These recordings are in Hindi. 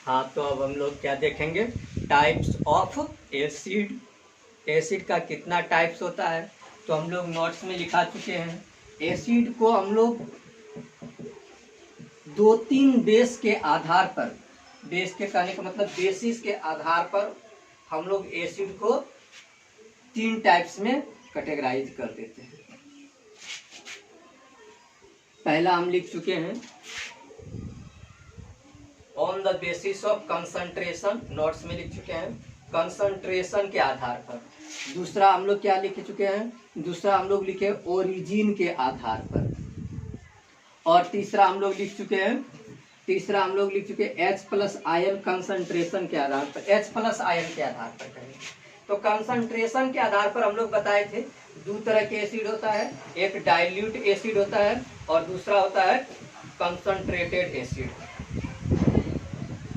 हाँ, तो अब हम लोग क्या देखेंगे, टाइप्स ऑफ एसिड। एसिड का कितना टाइप्स होता है, तो हम लोग नोट्स में लिखा चुके हैं। एसिड को हम लोग 2-3 बेस के आधार पर, बेस के कहने का मतलब बेसिस के आधार पर हम लोग एसिड को 3 टाइप्स में कैटेगराइज कर देते हैं। पहला हम लिख चुके हैं on the basis of concentration, notes में लिख चुके हैं, कंसंट्रेशन के आधार पर। दूसरा हम लोग क्या लिख चुके हैं, दूसरा हम लोग लिखे ओरिजिन के आधार पर। और तीसरा हम लोग लिख चुके हैं, तीसरा हम लोग लिख चुके हैं H+ आयन कंसंट्रेशन के आधार पर, H+ आयन के आधार पर करेंगे। तो कंसंट्रेशन के आधार पर हम लोग बताए थे 2 तरह के एसिड होता है, एक डाइल्यूट एसिड होता है और दूसरा होता है कंसंट्रेटेड एसिड।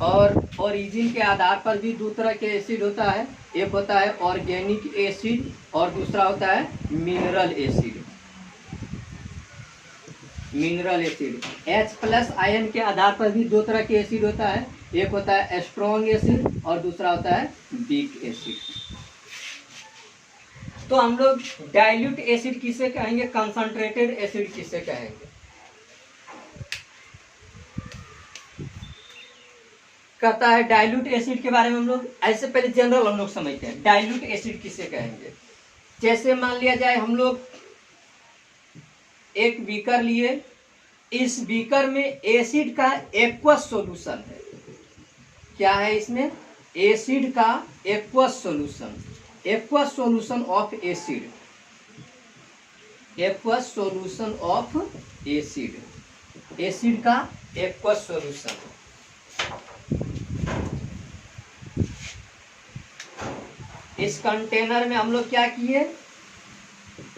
और ओरिजिन के आधार पर भी 2 तरह के एसिड होता है, एक होता है ऑर्गेनिक एसिड और दूसरा होता है mineral acid. Mineral acid H+ ion के आधार पर भी 2 तरह के एसिड होता है, एक होता है स्ट्रॉन्ग एसिड और दूसरा होता है वीक एसिड। तो हम लोग डाइल्यूट एसिड किसे कहेंगे, कंसंट्रेटेड एसिड किसे कहेंगे। कहता है डाइल्यूट एसिड के बारे में हम लोग ऐसे पहले जनरल हम लोग समझते हैं, डाइल्यूट एसिड किसे कहेंगे। जैसे मान लिया जाए हम लोग एक बीकर लिए, इस बीकर में एसिड का एक्वस सॉल्यूशन है। क्या है इसमें, एसिड का aqueous solution, aqueous solution of acid, aqueous solution of acid, acid का एक्वस सॉल्यूशन। इस कंटेनर में हम लोग क्या किए,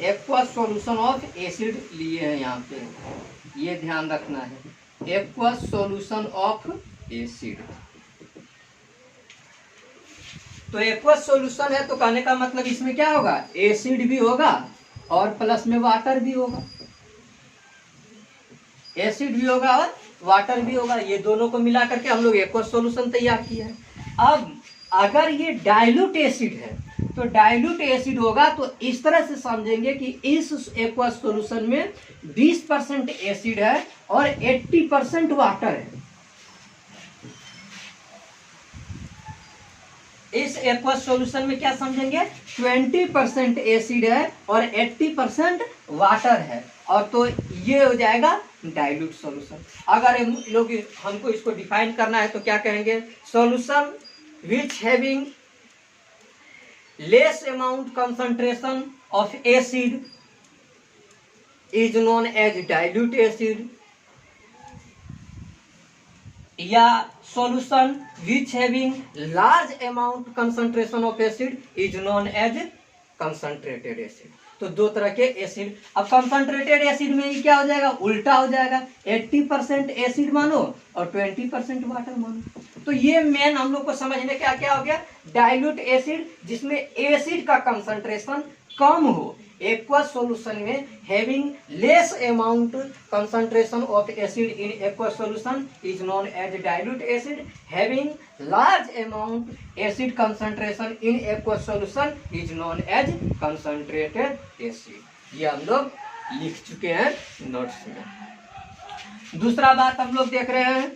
एक्वस सॉल्यूशन ऑफ एसिड लिए हैं। यहाँ पे ये ध्यान रखना है, एक्वस सॉल्यूशन ऑफ एसिड। तो एक्वस सॉल्यूशन है तो कहने का मतलब इसमें क्या होगा, एसिड भी होगा और प्लस में वाटर भी होगा, एसिड भी होगा और वाटर भी होगा। ये दोनों को मिला करके हम लोग एक्वस सॉल्यूशन तैयार किया है। अब अगर ये डाइल्यूट एसिड है तो डाइल्यूट एसिड होगा तो इस तरह से समझेंगे कि इस एक्वस सॉल्यूशन में 20% एसिड है और 80% वाटर है। इस एक्वस सॉल्यूशन में क्या समझेंगे, 20% एसिड है और 80% वाटर है, और तो ये हो जाएगा डाइल्यूट सॉल्यूशन। अगर हम लोग हमको इसको डिफाइन करना है तो क्या कहेंगे, solution which having less amount concentration of acid is known as dilute acid, या solution which having large amount concentration of acid is known as concentrated acid। तो 2 तरह के एसिड। अब कंसंट्रेटेड एसिड में क्या हो जाएगा, उल्टा हो जाएगा, 80% एसिड मानो और 20% वाटर मानो। तो ये मेन हम लोग को समझने क्या क्या हो गया, डाइल्यूट एसिड जिसमें एसिड का कंसंट्रेशन कम हो, एक्वस सॉल्यूशन में having less amount concentration of acid in aqueous solution is known as dilute acid, having large amount acid concentration in aqueous solution is known as concentrated acid. ये हम लोग लिख चुके हैं नोट्स में। दूसरा बात हम लोग देख रहे हैं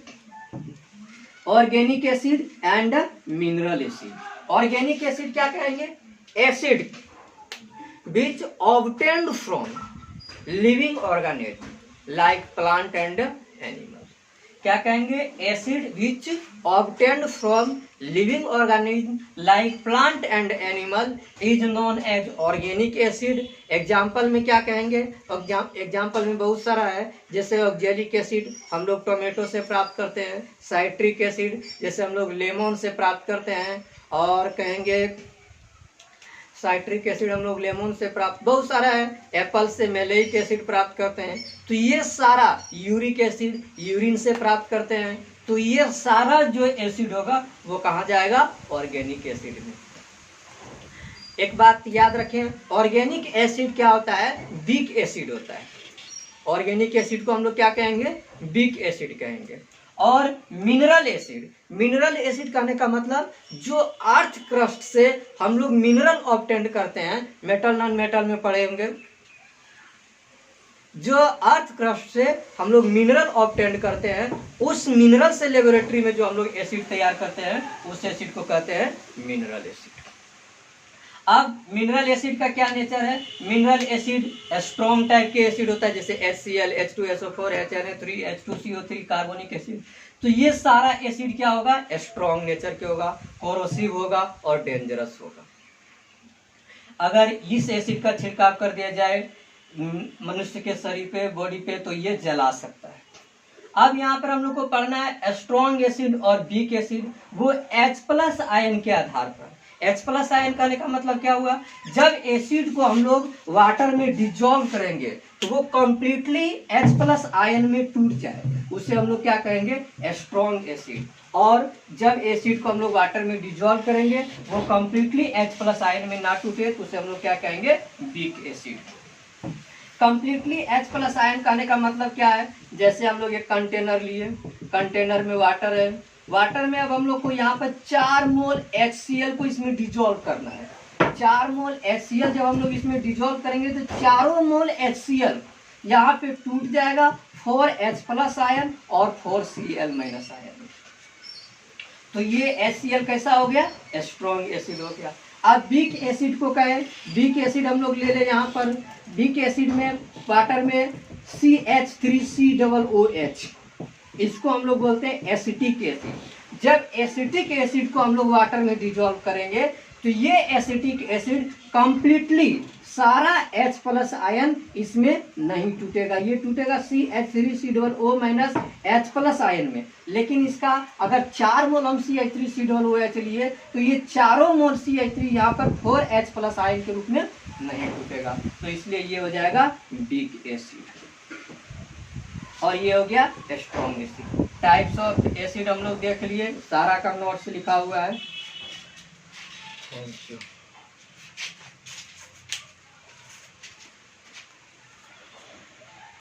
organic acid and mineral acid. Organic acid क्या कहेंगे, acid which obtained from living organism like plant and animal। क्या कहेंगे, acid which obtained from living organism like plant and animal is known as organic acid। Example में क्या कहेंगे, एग्जाम्पल में बहुत सारा है, जैसे ऑक्जेलिक एसिड हम लोग टोमेटो से प्राप्त करते हैं, साइट्रिक एसिड जैसे हम लोग लेमन से प्राप्त करते हैं, और कहेंगे साइट्रिक एसिड हम लोग लेमन से प्राप्त, बहुत सारा है, एप्पल से मेलेइक एसिड प्राप्त करते हैं। तो ये सारा, यूरिक एसिड यूरिन से प्राप्त करते हैं। तो ये सारा जो एसिड होगा वो कहाँ जाएगा, ऑर्गेनिक एसिड में। एक बात याद रखें, ऑर्गेनिक एसिड क्या होता है, वीक एसिड होता है। ऑर्गेनिक एसिड को हम लोग क्या कहेंगे, वीक एसिड कहेंगे। और मिनरल एसिड। मिनरल एसिड कहने का मतलब जो अर्थ क्रस्ट से हम लोग मिनरल ऑब्टेंड करते हैं, मेटल नॉन मेटल में पढ़े होंगे, जो अर्थ क्रस्ट से हम लोग मिनरल ऑब्टेंड करते हैं, उस मिनरल से लेबोरेटरी में जो हम लोग एसिड तैयार करते हैं, उस एसिड को कहते हैं मिनरल एसिड। अब मिनरल एसिड का क्या नेचर है? मिनरल एसिड स्ट्रॉन्ग टाइप के एसिड होता है, जैसे HCl, H2SO4, HNO3, H2CO3, carbonic acid. तो ये सारा एसिड क्या होगा? स्ट्रॉन्ग नेचर के होगा, कोरोसिव होगा और डेंजरस होगा। अगर इस एसिड का छिड़काव कर दिया जाए मनुष्य के शरीर पे, बॉडी पे, तो ये जला सकता है। अब यहाँ पर हम लोग को पढ़ना है स्ट्रॉन्ग एसिड और वीक एसिड, वो H+ आयन के आधार पर। H+ आयन कहने का मतलब क्या हुआ? जब एसिड को हम लोग वाटर में डिजोल्व करेंगे तो वो कंप्लीटली H+ आयन में टूट जाए, उसे हम लोग क्या कहेंगे? Strong acid. और जब एसिड को हम लोग वाटर में डिजोल्व करेंगे वो कंप्लीटली H+ आयन में ना टूटे तो उसे हम लोग क्या कहेंगे? Weak acid. Completely H+ ion कहने का मतलब क्या है? जैसे हम लोग एक कंटेनर लिए, कंटेनर में वाटर है, वाटर में अब हम लोग को यहाँ पर 4 मोल HCl को इसमें डिजोल्व करना है। 4 मोल HCl जब हम लोग इसमें डिजोल्व करेंगे तो 4 मोल HCl यहाँ पे टूट जाएगा 4H+ आयन और 4Cl- आयन। तो ये HCl कैसा हो गया? स्ट्रॉन्ग एसिड हो गया। अब वीक एसिड को कहें, वीक एसिड हम लोग ले लें यहाँ पर, वीक एसिड में वाटर में CH3COOH, इसको हम लोग बोलते हैं एसिटिक एसिड। जब एसिटिक एसिड को हम लोग वाटर में डिजोल्व करेंगे तो ये एसिटिक एसिड कंप्लीटली सारा H+ आयन इसमें नहीं टूटेगा, ये टूटेगा CH3COO- H+ आयन में। लेकिन इसका अगर 4 मोल हम CH3COOH लिए तो ये 4 मोल CH3 यहाँ पर 4H+ आयन के रूप में नहीं टूटेगा, तो इसलिए ये हो जाएगा वीक एसिड। और ये हो गया strong acid. Types of acid हम लोग देख लिए, सारा का नोट्स लिखा हुआ है। Thank you.